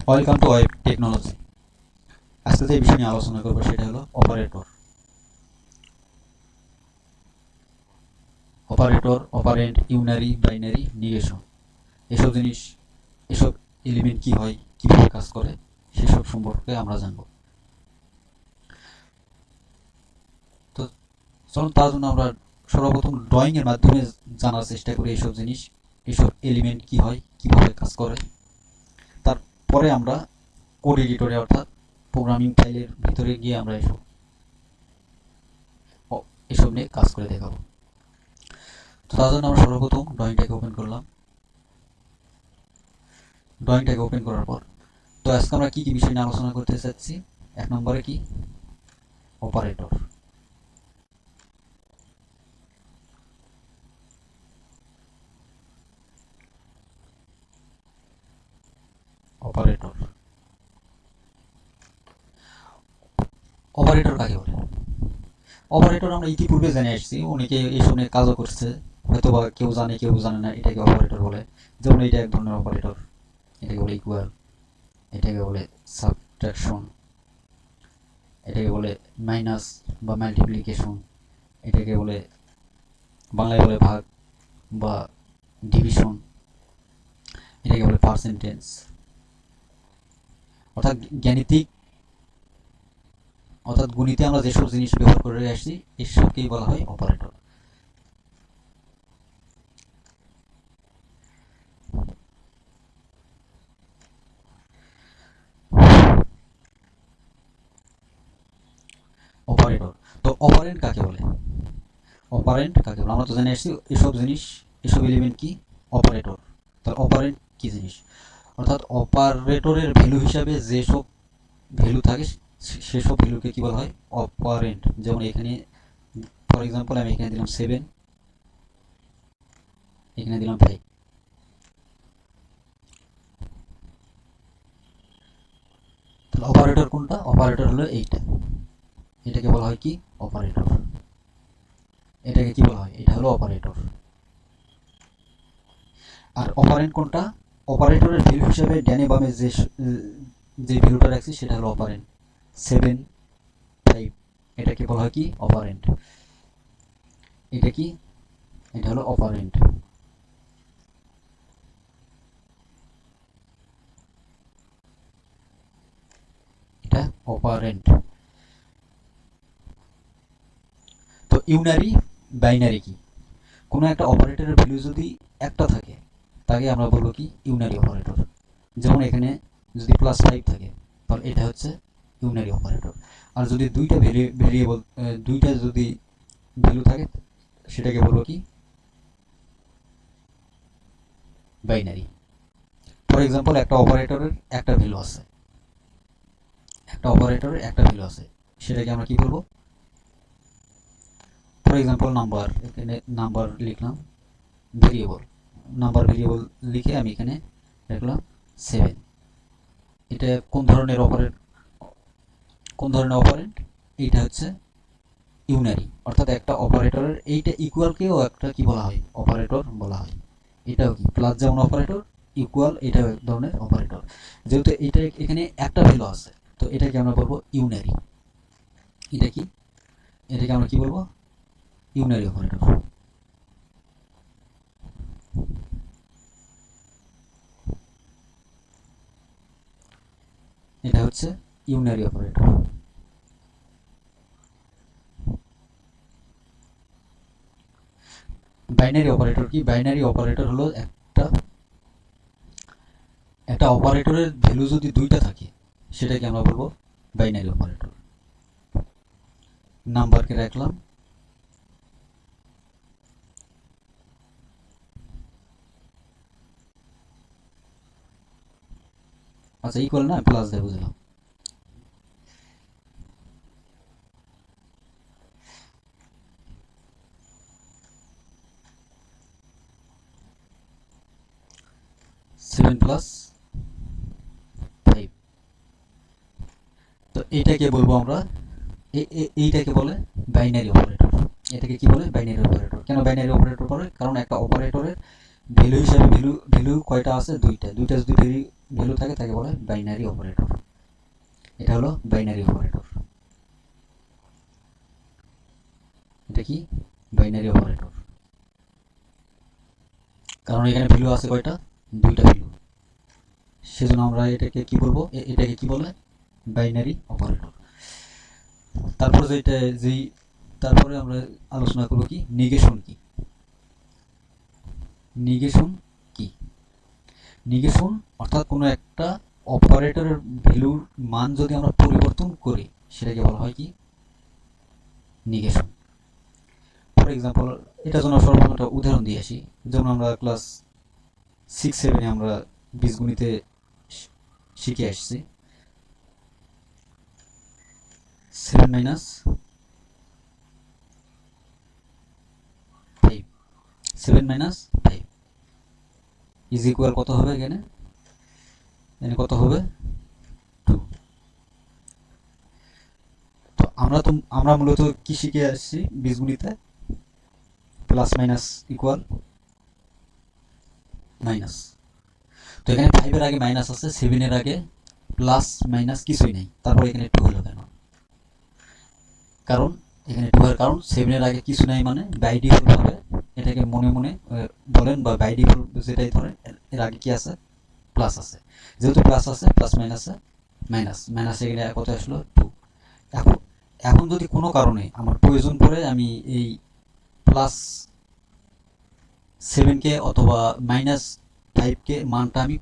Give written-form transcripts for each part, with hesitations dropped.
Welcome to web technology. আজকে যে বিষয় নিয়ে আলোচনা করবো সেটা হলো operator. Operator, operant, unary, binary, negation, এসব জিনিস, এসব এলিমেন্ট কি হয়, কিভাবে কাজ করে, সেসব সম্পর্কে আমরা জানবো। তো চলুন তার জন্য আমরা সর্বপ্রথম ড্রয়িং এর মাধ্যমে জানার চেষ্টা করি এইসব জিনিস, এসব এলিমেন্ট কি হয়, কিভাবে কাজ করে। তারপরে আমরা কোড এডিটরে অর্থাৎ প্রোগ্রামিং ফাইলের ভিতরে গিয়ে আমরা এসব নিয়ে কাজ করে দেখাবো। তো তার জন্য আমরা সর্বপ্রথম ড্রয়িংটাকে ওপেন করলাম। ড্রয়িংটাকে ওপেন করার পর তো আজকে আমরা কি কি বিষয় নিয়ে আলোচনা করতে চাচ্ছি। এক নম্বরে কি, অপারেটর। অপারেটর অপারেটর কাকে বলে? অপারেটর আমরা ইতিপূর্বে জেনে আসছি, অনেকে এইসব নিয়ে কাজও করছে, হয়তো বা কেউ জানে কেউ জানে না এটাকে অপারেটর বলে। যেমন এটা এক ধরনের অপারেটর, এটাকে বলে ইকুয়াল, এটাকে বলে সাবট্রাকশন, এটাকে বলে মাইনাস বা মাল্টিপ্লিকেশন, এটাকে বলে বাংলায় বলে ভাগ বা ডিভিশন, এটাকে বলে পার্সেন্টেজ। অর্থাৎ জ্ঞানিতিক, অর্থাৎ গণিতে আমরা যেসব জিনিস ব্যবহার করে আসছি এসবকেই বলা হয় অপারেটর। অপারেটর। তো অপারেন্ট কাকে বলে? অপারেন্ট কাকে বলে আমরা তো জেনে আসছি এসব জিনিস, এসব এলিমেন্ট কি, অপারেটর। তাহলে অপারেন্ট কি জিনিস? অর্থাৎ অপারেটরের ভ্যালু হিসাবে যেসব ভ্যালু থাকে সেসব ভ্যালুকে কি বলা হয়, অপারেন্ট। যেমন এখানে ফর এক্সাম্পল আমি এখানে দিলাম 7, এখানে দিলাম 5। তাহলে অপারেটর কোনটা? অপারেটর হলো এইটা, এটাকে বলা হয় কি, অপারেটর। এটাকে কি বলা হয়? এটা হলো অপারেটর। আর অপারেন্ট কোনটা? অপারেটরের ভ্যালু হিসেবে ডানে বামে যে ভ্যালুটা রাখছি সেটা হলো অপারেন্ট। 7, 5, এটাকে বলা হয় কি, অপারেন্ট। এটা কি? এটা হলো অপারেন্ট। এটা অপারেন্ট। তো ইউনারি, বাইনারি কি? কোনো একটা অপারেটরের ভ্যালু যদি একটা থাকে তাকে আমরা বলবো কি, ইউনারি অপারেটর। যেমন এখানে যদি +5 থাকে তাহলে এটা হচ্ছে ইউনারি অপারেটর। আর যদি দুইটা ভেরিয়েবল, দুইটা যদি ভ্যালু থাকে সেটাকে বলবো কি, বাইনারি। ফর এক্সাম্পল একটা অপারেটরের একটা ভ্যালু আছে, একটা অপারেটরের একটা ভ্যালু আছে, সেটাকে আমরা কি বলবো? ফর এক্সাম্পল নাম্বার, এখানে নাম্বার লিখলাম, ভেরিয়েবল, নাম্বার ভেরিয়েবল লিখে আমি এখানে লিখলাম 7। এটা কোন ধরনের অপারেন্ট? এইটা হচ্ছে ইউনারি। অর্থাৎ একটা অপারেটরের এইটা ইকুয়ালকেও একটা কি বলা হয়, অপারেটর বলা হয়। এটাও কি প্লাস যেমন অপারেটর, ইকুয়াল এটাও এক ধরনের অপারেটর। যেহেতু এটা এখানে একটা ভ্যালু আছে তো এটাকে আমরা বলবো ইউনারি। এটা কি? এটাকে আমরা কি বলবো? Unary operator. এটা হচ্ছে ইউনারি অপারেটর। বাইনারি অপারেটর কি? বাইনারি অপারেটর হলো একটা একটা অপারেটরের ভ্যালু যদি দুইটা থাকে সেটাকে আমরা বলবো বাইনারি অপারেটর। নাম্বারকে রাখলাম, আচ্ছা ইকুয়াল না, প্লাস দিয়ে বুঝলাম। 7+5। তো এইটাকে বলবো আমরা, এইটাকে বলে বাইনারি অপারেটর। এটাকে কি বলে? Binary operator. কেন বাইনারি অপারেটর বলে? কারণ একটা অপারেটরের ভ্যালু হিসাবে ভ্যালু ভ্যালু কয়টা আছে? দুইটা। দুইটা যদি ভ্যালু থাকে তাকে বলা হয় বাইনারি অপারেটর। এটা হলো বাইনারি অপারেটর। এটা কি বাইনারি অপারেটর, কারণ এখানে ভ্যালু আছে কয়টা, দুইটা ভ্যালু, সেজন্য আমরা এটাকে কি বলবো, এটাকে কি বলে, বাইনারি অপারেটর। তারপর যেই তারপরে আমরা আলোচনা করব কি নিগেশন কি। নিগেশন কি, নিগেশন অর্থাৎ কোনো একটা অপারেটরের ভ্যালুর মান যদি আমরা পরিবর্তন করি সেটাকে বলা হয় কি নিগেশন। ফর এক্সাম্পল, এটার জন্য সর্বপ্রথম একটা উদাহরণ দিয়ে আসি। যেমন আমরা ক্লাস 6-7 আমরা বীজগণিতে শিখে আসছি 7 মাইনাস 5, 7 মাইনাস 5 ইজ ইকুয়াল কত হবে, এখানে এখানে কত হবে 2। তো আমরা মূলত কি শিখে আসছি বীজগণিতে, প্লাস মাইনাস ইকুয়াল মাইনাস। তো এখানে 5 এর আগে মাইনাস আছে, 7 এর আগে প্লাস মাইনাস কিছুই নেই, তারপর এখানে 2 হলো কেন, কারণ এখানে 2 এর কারণ 7 এর আগে কিছু নাই, মানে বাই ডিফল্ট ভাবে এটাকে মনে মনে বলেন বা বাই ডিফল্ট যেটাই ধরেন এর আগে কি আছে, প্লাস আছে। যেহেতু প্লাস আছে, প্লাস মাইনাসে মাইনাস, মাইনাস এখানে কত আসলো 2। এখন এখন যদি কোনো কারণে আমার প্রয়োজন পড়ে আমি এই প্লাস 7কে অথবা মাইনাস 5কে মানটা আমি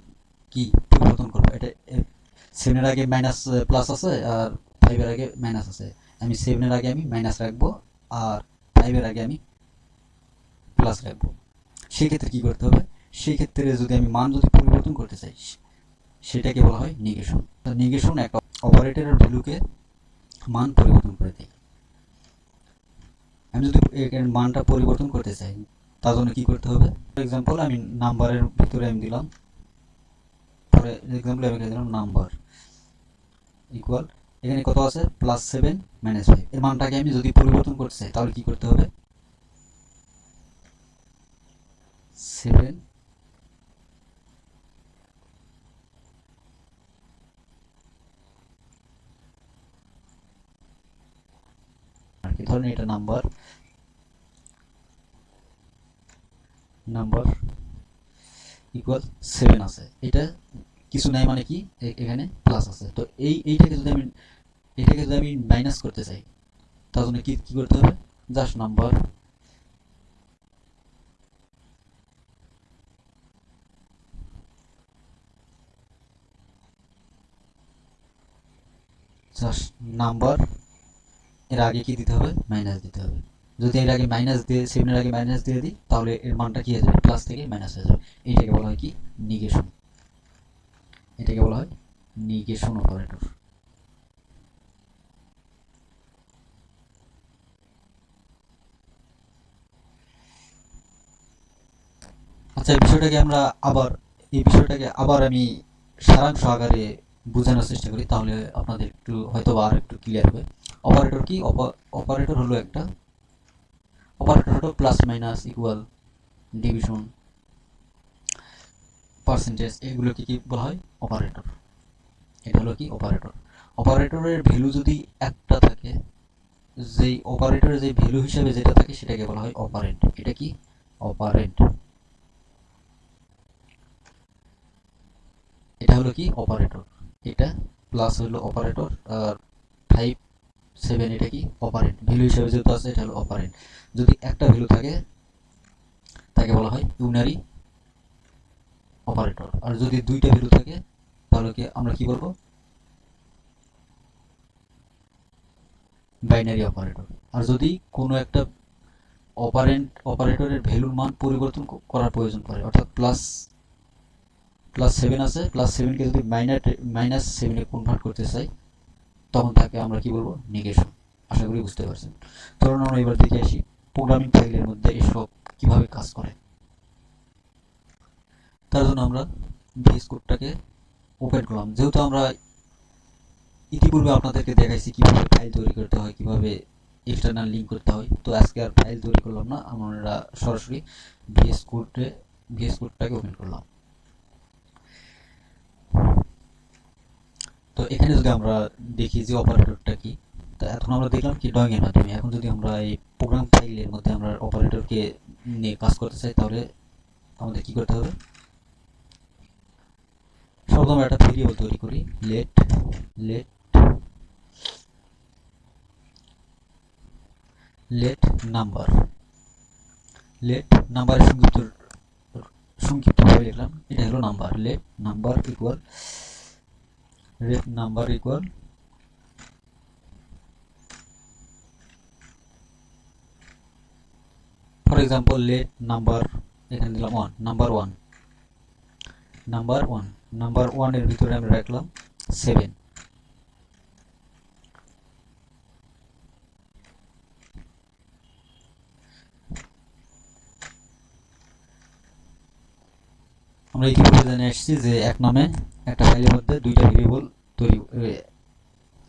কি পরিবর্তন করবো, এটা 7 এর আগে মাইনাস প্লাস আছে আর 5 এর আগে মাইনাস আছে, আমি 7 এর আগে আমি মাইনাস রাখবো আর 5 এর আগে আমি প্লাস রাখবো। সেই ক্ষেত্রে কি করতে হবে, সেই ক্ষেত্রে যদি আমি মান যদি পরিবর্তন করতে চাই সেটাকে বলা হয় নিগেশন। নিগেশন একটা অপারেটরের ভ্যালুকে মান পরিবর্তন করে দেয়। আমি যদি এর মানটা পরিবর্তন করতে চাই তার জন্য কি করতে হবে, ফর এক্সাম্পল আমি নাম্বারের ভিতরে আমি দিলাম, পরে এক্সাম্পল আমি দিলাম নাম্বার ইকুয়াল, এখানে কত আছে প্লাস 7 মাইনাস 5, এর মানটাকে আমি যদি পরিবর্তন করতে চাই তাহলে কি করতে হবে, 7 আর কি ধরেন এটা নাম্বার ইকুয়াল 7 আছে, এটা কিছু নাই মানে কি এখানে প্লাস আছে। তো এইটাকে যদি আমি মাইনাস করতে চাই তার জন্য কি করতে হবে, জাস্ট নাম্বার এর আগে কি দিতে হবে, মাইনাস দিতে হবে। যদি এর আগে মাইনাস দিয়ে 7 এর আগে মাইনাস দিয়ে দিই তাহলে এর মানটা কি হয়ে যাবে, প্লাস থেকে মাইনাস হয়ে যাবে। এইটাকে বলা হয় কি নিগেশন, এটাকে বলা হয় নিগেশন অপারেটর। আচ্ছা, এই বিষয়টাকে আবার আমি সারাংশ আকারে বোঝানোর চেষ্টা করি, তাহলে আপনাদের একটু হয়তো আর একটু ক্লিয়ার হবে। অপারেটর কি, অপারেটর হলো plus minus equal division percentage, এগুলোকে কি বলা হয় অপারেটর। এটা হলো কি অপারেটর। অপারেটরের ভ্যালু যদি একটা থাকে, যেই অপারেটরের যে ভ্যালু হিসাবে যেটা থাকে সেটাকে বলা হয় অপারেন্ড। এটা কি অপারেন্ড, এটা হলো কি অপারেটর। এটা প্লাস হলো অপারেটর আর 5 7 এটা কি অপারেন্ড, ভ্যালু হিসাবে যেহেতু আছে এটা হলো অপারেন্ড। যদি একটা ভ্যালু থাকে তাকে বলা হয় ইউনারি অপারেটর, আর যদি দুইটা ভ্যালু থাকে তাহলে কি আমরা কি বলবো, বাইনারি অপারেটর। আর যদি কোনো একটা অপারেটরের ভ্যালুর মান পরিবর্তন করার প্রয়োজন পড়ে, অর্থাৎ প্লাস 7 আছে, প্লাস 7কে যদি মাইনাস 7-এ কনভার্ট করতে চাই তখন তাকে আমরা কি বলবো, নিগেশন। আশা করি বুঝতে পারছেন। ধরুন আমরা এবার দেখে আসি প্রোগ্রামিং ফাইলের মধ্যে এসব কিভাবে কাজ করে। তার জন্য আমরা ভিএস কোডটাকে ওপেন করলাম। যেহেতু আমরা ইতিপূর্বে আপনাদেরকে দেখাইছি কিভাবে ফাইল তৈরি করতে হয়, কিভাবে এক্সটার্নাল লিঙ্ক করতে হয়, তো আজকে আর ফাইল তৈরি করলাম না, আমরা সরাসরি ভিএস কোডটাকে ওপেন করলাম। এখানে যদি আমরা দেখি যে অপারেটরটা কি, তা এখন আমরা দেখলাম কি ড্রয়িং এর মাধ্যমে। এখন যদি আমরা এই প্রোগ্রাম ফাইলের মধ্যে আমরা অপারেটরকে নিয়ে কাজ করতে চাই, তাহলে আমাদের কি করতে হবে? সর্বপ্রথম একটা ভেরিয়েবল তৈরি করি, let let let number. Let নাম্বারের সংক্ষিপ্তভাবে লিখলাম, এটা হলো number. Let number equal for example let number, এখানে দিলাম নাম্বার ওয়ান এর ভিতরে আমি রাখলাম 7। আমরা ইতিপূর্বে জেনে এসেছি যে এক নামে একটা ফাইলের মধ্যে দুইটা ভেরিয়েবল তৈরি,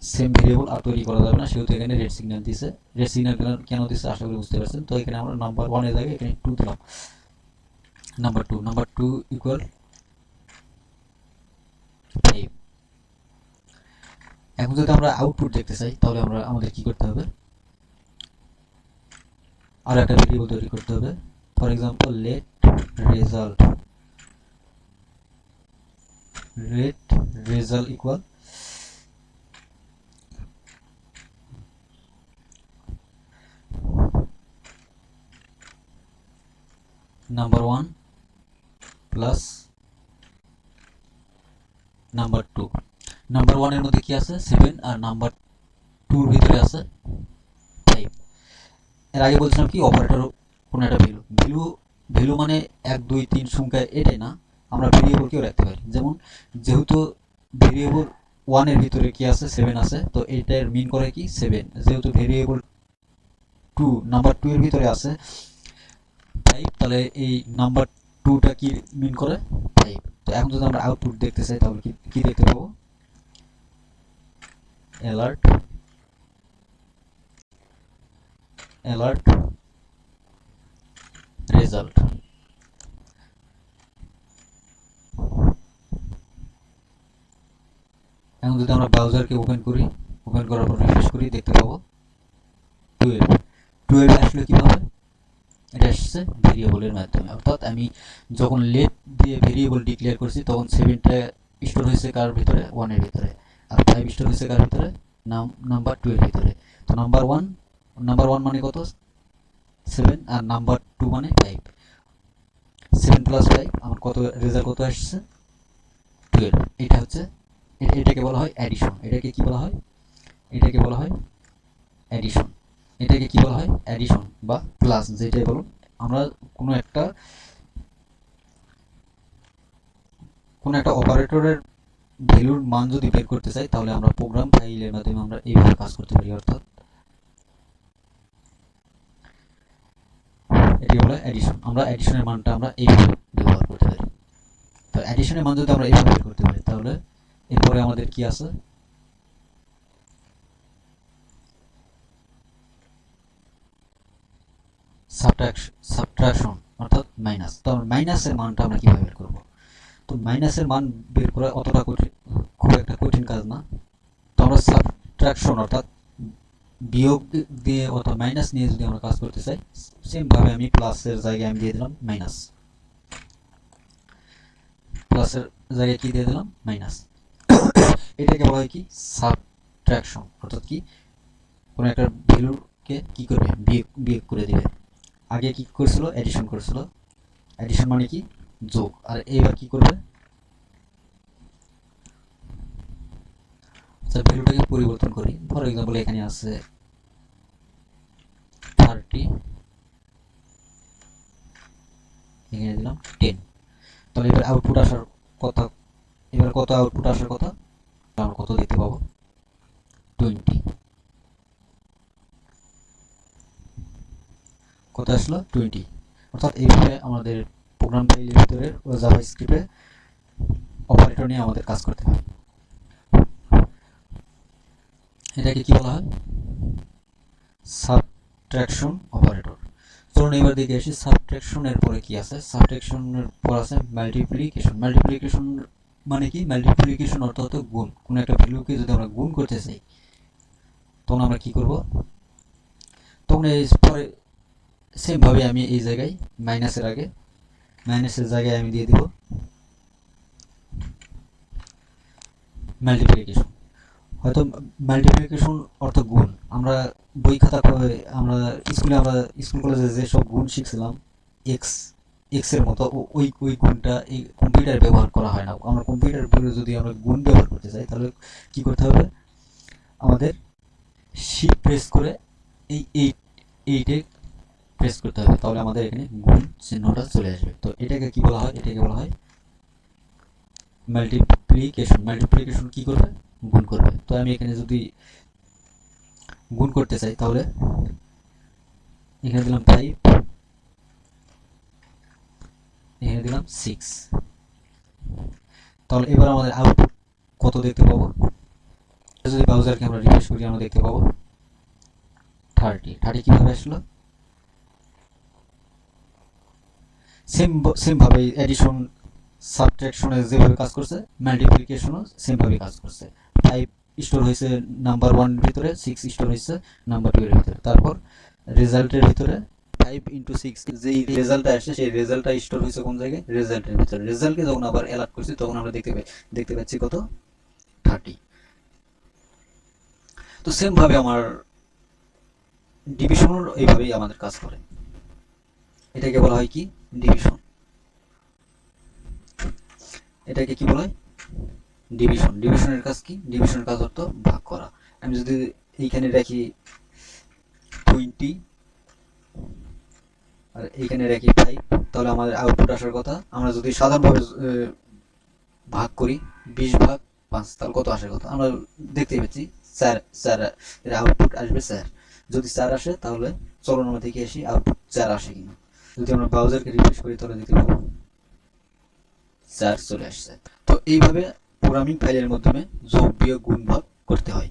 সেম ভেরিয়েবল আর তৈরি করা যাবে না, সেহেতু এখানে রেড সিগন্যাল দিছে। রেড সিগন্যাল কেন দিছে আশা করি বুঝতে পারছেন। তো এখানে আমরা নাম্বার ওয়ান এর জায়গায় এখানে 2 দিলাম। Number two equal 5। এখন যদি আমরা আউটপুট দেখতে চাই, তাহলে আমাদের কি করতে হবে? আর একটা ভেরিয়েবল তৈরি করতে হবে। For example let result equal number one plus number two. Number one এর মধ্যে কি আছে? 7, আর নাম্বার টুর ভিতরে আছে 5। এর আগে বলছিলাম কি অপারেটর কোন একটা ভ্যালু মানে 1 2 3 সংখ্যা এটাই না, আমরা ভেরিয়েবলকেও রাখতে পারি। যেহেতু ভেরিয়েবল 1 এর ভিতরে কি আছে? 7 আছে, তো এটার মিন করে কি 7। যেহেতু ভেরিয়েবল নাম্বার 2 এর ভিতরে আছে 5, তাহলে এই নাম্বার 2টা কি মিন করে? 5। তো এখন যদি আমরা আউটপুট দেখতে চাই, তাহলে কি দেখতে পাবো? Alert result. এখন যদি আমরা ব্রাউজারকে ওপেন করার পর রিফ্রেশ করি, দেখতে পাবো 12 আসলে কিভাবে? এটা আসছে ভেরিয়েবলের মাধ্যমে। অর্থাৎ আমি যখন লেট দিয়ে ভেরিয়েবল ডিক্লেয়ার করছি, তখন 7টা স্টোর হয়েছে কার ভিতরে? 1 এর ভিতরে, আর 5 স্টোর হয়েছে কার ভিতরে? নাম্বার 2 এর ভিতরে। তো নাম্বার ওয়ান মানে কত? 7, আর নাম্বার 2 মানে 5। 7 প্লাস 5 আমার কত? রেজাল্ট কত আসছে? 12। এটাকে বলা হয় অ্যাডিশন। এটাকে কি বলা হয়? অ্যাডিশন। এটাকে কি বলা হয়? অ্যাডিশন বা প্লাস, যেটাই বলুন। আমরা কোনো একটা অপারেটরের ভ্যালুর মান যদি বের করতে চাই, তাহলে আমরা প্রোগ্রাম ফাইলের মাধ্যমে আমরা এইভাবে কাজ করতে পারি। অর্থাৎ এটি হলো অ্যাডিশন। আমরা অ্যাডিশনের মানটা আমরা এইভাবে ব্যবহার করতে পারি। তো অ্যাডিশনের মান যদি আমরা এইভাবে বের করতে পারি, তাহলে এরপরে আমাদের কি আছে? সাবট্রাকশন অর্থাৎ মাইনাস। তো আমরা মাইনাসের মানটা আমরা কিভাবে বের করব? তো মাইনাসের মান বের করা অতটা খুব একটা কঠিন কাজ না। তো আমরা সাবট্রাকশন অর্থাৎ বিয়োগ দিয়ে অথবা মাইনাস নিয়ে যদি আমরা কাজ করতে চাই, সেম ভাবে আমি প্লাসের জায়গায় আমি দিয়ে দিলাম মাইনাস। প্লাসের জায়গায় কি দিয়ে দিলাম? মাইনাস। এটাকে বলা হয় কি? সাবট্রাকশন। অর্থাৎ কি কোনো একটা ভ্যালুকে কি করবে? বিয়োগ করে দিবে। আগে কি করেছিল? এডিশন করেছিল। এডিশন মানে কি? যোগ। আর এবার কি করবে? ভ্যালুটাকে পরিবর্তন করি। ফর এক্সাম্পল এখানে আছে 30, এখানে দিলাম 10। তাহলে এবার আউটপুট আসার কথা, এবার কত আউটপুট আসার কথা? আমরা কত দেখতে পাবো? 20। কত আসলো? 20। অর্থাৎ এইভাবে আমাদের প্রোগ্রাম ফাইলের ভিতরে জাভাস্ক্রিপ্টে অপারেটর নিয়ে আমাদের কাজ করতে হবে। এটাকে কি বলা হয়? Subtraction operator. চলুন এবার দেখে আসি সাবট্রাকশনের পরে কি আছে। সাবট্রাকশনের পর আছে মাল্টিপ্লিকেশন। মাল্টিপ্লিকেশন মানে কি মাল্টিপ্লিকেশন অর্থ হতো গুণ, কোনো একটা ভ্যালুকে যদি আমরা গুণ করতে চাই তখন আমরা কি করব, তখন এই পরে সেমভাবে আমি এই জায়গায় মাইনাসের আগে মাইনাসের জায়গায় আমি দিয়ে দিব মাল্টিপ্লিকেশন। হয়তো মাল্টিপ্লিকেশন অর্থ গুণ, আমরা বই খাতা আমরা স্কুল কলেজে যেসব গুণ শিখছিলাম এক্স এক্সের মতো ওই ওই গুণটা এই কম্পিউটারে ব্যবহার করা হয় না। আমরা কম্পিউটার যদি আমরা গুণ ব্যবহার করতে চাই তাহলে কি করতে হবে, আমাদের শিফট প্রেস করে এই এইটে প্রেস করতে হবে, তাহলে আমাদের এখানে গুণ চিহ্নটা চলে আসবে। তো এটাকে কি বলা হয়, এটাকে বলা হয় মাল্টিপ্লিকেশন। মাল্টিপ্লিকেশন কি করবে, গুণ করবে। তো আমি এখানে যদি গুণ করতে চাই তাহলে এখানে দিলাম 5, এখানে দিলাম 6। তাহলে এবার আমাদের আউটপুট কত দেখতে পাবো, যদি ব্রাউজারকে আমরা রিফ্রেশ করি আমরা দেখতে পাবো 30। কিভাবে আসলো, সেম ভাবে এডিশন সাবট্রাকশনে যেভাবে কাজ করছে মাল্টিপ্লিকেশনও সেম ভাবে কাজ করছে। 5 স্টোর হয়েছে নাম্বার 1 এর ভিতরে, 6 স্টোর হয়েছে নাম্বার 2 এর ভিতরে, তারপর রেজাল্টের ভিতরে 5 ইনটু 6 যেই রেজাল্টটা আসছে সেই রেজাল্টটা স্টোর হয়েছে কোন জায়গায়, রেজাল্টের ভিতরে। রেজাল্টকে যখন আবার অ্যালার্ট করছি তখন আমরা দেখতে পাচ্ছি কত, 30। তো সেম ভাবে আমার ডিভিশনও এইভাবেই আমাদের কাজ করে। এটাকে বলা হয় কি, ডিভিশন। এটাকে কি বলা হয়, ডিভিশন। ডিভিশনের কাজ কি, ডিভিশনের কাজ হতো ভাগ করা। আমি যদি এইখানে রাখি 20 আর এইখানে রাখি 5 তাহলে আমাদের আউটপুট আসার কথা। আমরা যদি সাধারণভাবে ভাগ করি 20/5 তাহলে কত আসার কথা, আমরা দেখতেই পাচ্ছি 4 এর আউটপুট আসবে 4। যদি 4 আসে তাহলে চলন আমরা দেখে আসি আউটপুট 4 আসে কিনা। যদি আমরা ব্রাউজারকে রিফ্রেশ করি তাহলে দেখতে পাবো 4 চলে আসছে। তো এইভাবে প্রোগ্রামিং ফাইলের মাধ্যমে যোগ বিয়োগ গুণ ভাগ করতে হয়।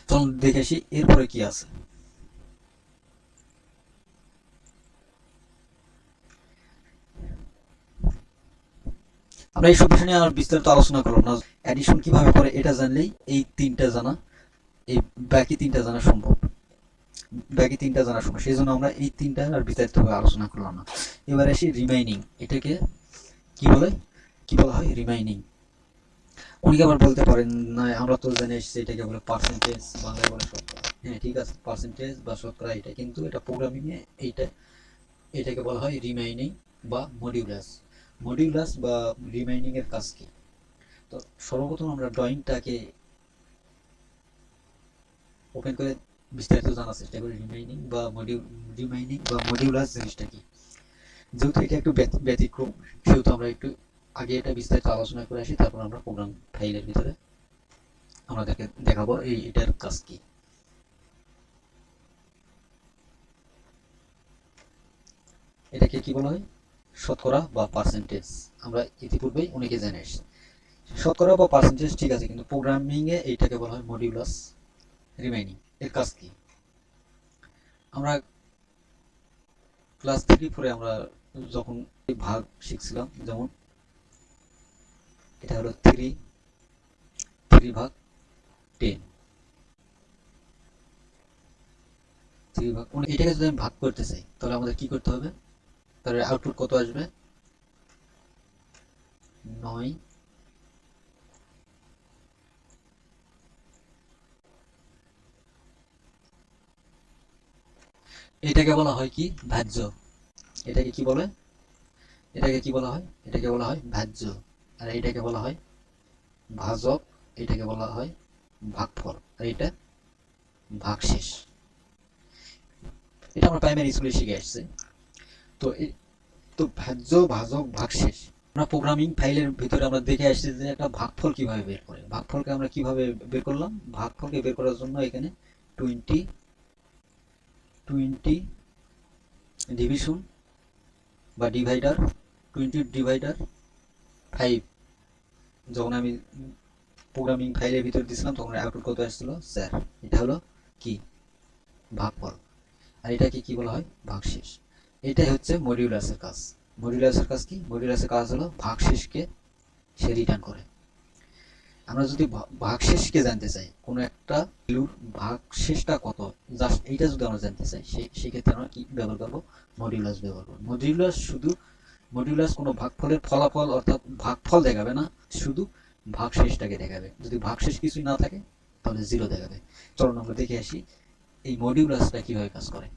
চলুন দেখে আসি এরপরে কি আছে। আমরা এইসব বিষয় নিয়ে আর বিস্তারিত আলোচনা করলাম না। অ্যাডিশন কিভাবে করে এটা জানলেই এই তিনটা জানা, এই বাকি তিনটা জানা সম্ভব। সেই জন্য আমরা এই তিনটা আর বিস্তারিতভাবে আলোচনা করলাম না। এবার আসি রিমাইনিং। এটাকে কি বলা হয়, রিমাইনিং। অনেকে আবার বলতে পারেন না, আমরা তো জানি এটাকে বলে পার্সেন্টেজ, বাংলায় বলে শতকরা। হ্যাঁ ঠিক আছে, পার্সেন্টেজ বা শতকরা এটা, কিন্তু এটা প্রোগ্রামিং এ এটাকে বলা হয় রিমাইনিং বা মডিউলাস। মডিউলাস বা রিমাইনিং এর কাজ কি? তো সর্বপ্রথম আমরা ড্রয়িংটাকে ওপেন করে বিস্তারিত জানার চেষ্টা করি রিমাইনিং বা মডিউলাস জিনিসটা কি। যেহেতু এটা একটু ব্যতিক্রম সেহেতু আমরা একটু আগে এটা বিস্তারিত আলোচনা করে আসি, তারপর আমরা প্রোগ্রাম ফাইলের ভিতরে আমাদেরকে দেখাবো এটার কাজ কি। এটাকে কি বলা হয়, শতকরা বা পার্সেন্টেজ। আমরা ইতিপূর্বেই অনেকে জেনে এসেছি শতকরা বা পার্সেন্টেজ, ঠিক আছে, কিন্তু প্রোগ্রামিং এ এইটাকে বলা হয় মডিউলাস রিমাইনিং। এর কাজ কি, আমরা ক্লাস 3-4 আমরা যখন ভাগ শিখছিলাম, যেমন এটা হলো 3/10, 3 ভাগ, এটাকে যদি আমি ভাগ করতে চাই তাহলে আমাদের কি করতে হবে, তাহলে আউটপুট কত আসবে, 9। এটাকে বলা হয় কি, ভাজ্য। এটাকে কি বলা হয়, এটাকে বলা হয় ভাজ্য। আর এটাকে বলা হয় ভাজক, এটাকে বলা হয় ভাগফল, আর এটা ভাগশেষ। এটা আমরা প্রাইমারি স্কুলে শিখে আসছি। তো ভাজ্য, ভাজক, ভাগশেষ আমরা প্রোগ্রামিং ফাইলের ভিতরে আমরা দেখে আসছি যে একটা ভাগফল কিভাবে বের করে। ভাগফলকে আমরা কিভাবে বের করলাম, ভাগফলকে বের করার জন্য এখানে 20 ডিভিশন বা ডিভাইডার, 20/5 যখন আমি প্রোগ্রামিং ফাইলের ভিতরে দিয়েছিলাম তখন আউটপুট কত আসছিল, 4। এটা হলো কি, ভাগফল। আর এটাকে কি বলা হয়, ভাগশেষ। এটাই হচ্ছে মডিউলাসের কাজ। মডিউলাসের কাজ কি, মডিউলাসের কাজ হলো ভাগশেষকে সে রিটার্ন করে। আমরা যদি ভাগশেষকে জানতে চাই, কোনো একটা ভ্যালুর ভাগশেষটা কত, জাস্ট এইটা যদি আমরা জানতে চাই, সেক্ষেত্রে আমরা কি ব্যবহার করবো? মডিউলাস ব্যবহার করবো। মডিউলাস কোনো ভাগফলের ফলাফল অর্থাৎ ভাগফল দেখাবে না, শুধু ভাগশেষটাকে দেখাবে। যদি ভাগশেষ কিছুই না থাকে তাহলে 0 দেখাবে। চলুন আমরা দেখে আসি এই মডিউলাসটা কিভাবে কাজ করে।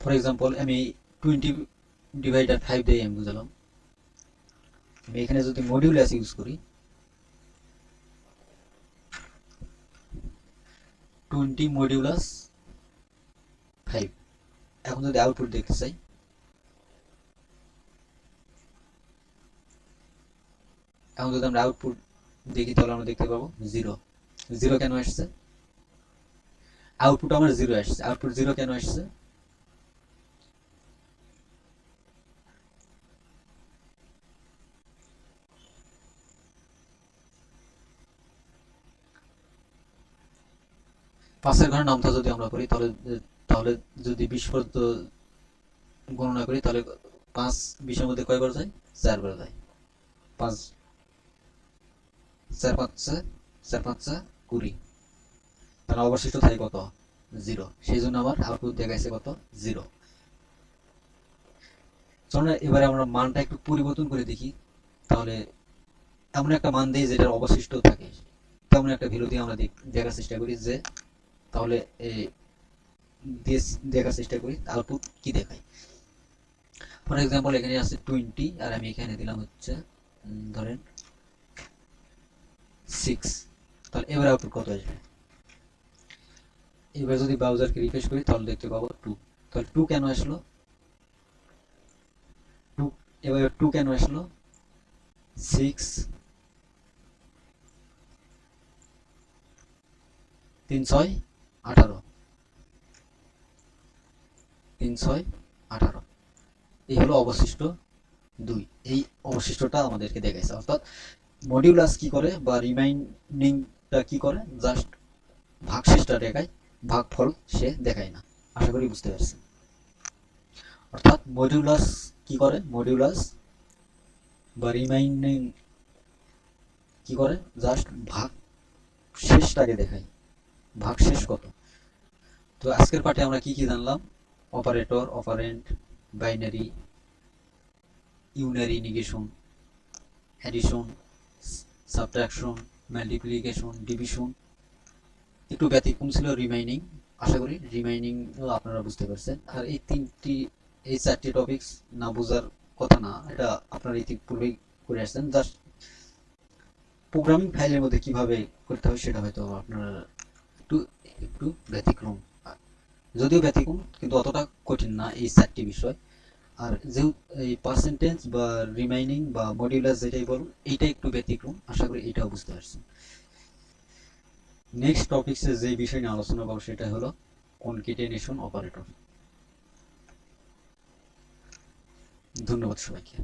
ফর এক্সাম্পল আমি 20/5 দিয়ে আমি বুঝালাম। আমি এখানে যদি মডিউলাস ইউজ করি, 20 মডিউলাস 5, এখন যদি আউটপুট দেখতে চাই, এখন যদি আমরা আউটপুট দেখি তাহলে আমরা দেখতে পাবো 0। 0 কেন আসছে? আউটপুট আমার 0 আসছে। আউটপুট 0 কেন আসছে? পাঁচের ঘরের নামটা যদি আমরা করি তাহলে তাহলে যদি 20 পর্যন্ত গণনা করি তাহলে 5 20-এর মধ্যে কয়বার যায়? 4 বার যায়। 5 4 5 20, তাহলে অবশিষ্ট থাকে কত? 0। সেই জন্য আমার আউটপুট দেখাইছে কত? 0। চলুন এবারে আমরা মানটা একটু পরিবর্তন করে দেখি। তাহলে এমন একটা মান দিই যেটার অবশিষ্ট থাকে, তেমন একটা ভ্যালু দিয়ে আমরা দেখার চেষ্টা করি যে তাহলে দেখার চেষ্টা করি আউটপুট কি দেখায়। ফর এক্সাম্পল এখানে আছে 20 আর আমি এখানে দিলাম হচ্ছে ধরেন 6। তাহলে এবার আউটপুট কত আসবে? এবার যদি ব্রাউজারকে রিফ্রেশ করি তাহলে দেখতে পাবো 2। তাহলে 2 কেন আসলো? 2 এবার 2 কেন আসলো? 6 3 6 18, 3 6 18, এই হলো অবশিষ্ট 2। এই অবশিষ্টটা আমাদেরকে দেখাইছে। অর্থাৎ মডিউলাস কি করে বা রিমাইন্ডিংটা কি করে? জাস্ট ভাগশেষটা দেখায়, ভাগফল সে দেখায় না। আশা করি বুঝতে পারছেন। অর্থাৎ মডিউলাস কি করে? মডিউলাস বা রিমাইন্ডিং কি করে? জাস্ট ভাগশেষটাকে দেখায়, ভাগশেষ কত। তো আজকের পাঠে আমরা কি কি জানলাম? Operator, operant, binary, unary, negation, addition, subtraction, multiplication, division. একটু ব্যতিক্রম ছিল রিমাইনিং। আশা করি রিমাইনিং আপনারা বুঝতে পারছেন। আর এই 4টি টপিকস না বোঝার কথা না, এটা আপনারা ইতিপূর্বেই করে আসছেন। জাস্ট প্রোগ্রামিং ফাইলের মধ্যে কিভাবে করতে হয় সেটা হয়তো আপনারা একটু একটু ব্যতিক্রম, যদিও ব্যতিক্রম কিন্তু অতটা কঠিন না এই 4টি বিষয়। আর যেহেতু এই পার্সেন্টেজ বা রিমাইনিং বা মডিউলাস যেটাই বলুন, এইটা একটু ব্যতিক্রম। আশা করি এটাও বুঝতে পারছেন। নেক্সট টপিকসে যে বিষয় নিয়ে আলোচনা করব সেটা হলো কনকেটেনেশন অপারেটর। ধন্যবাদ সবাইকে।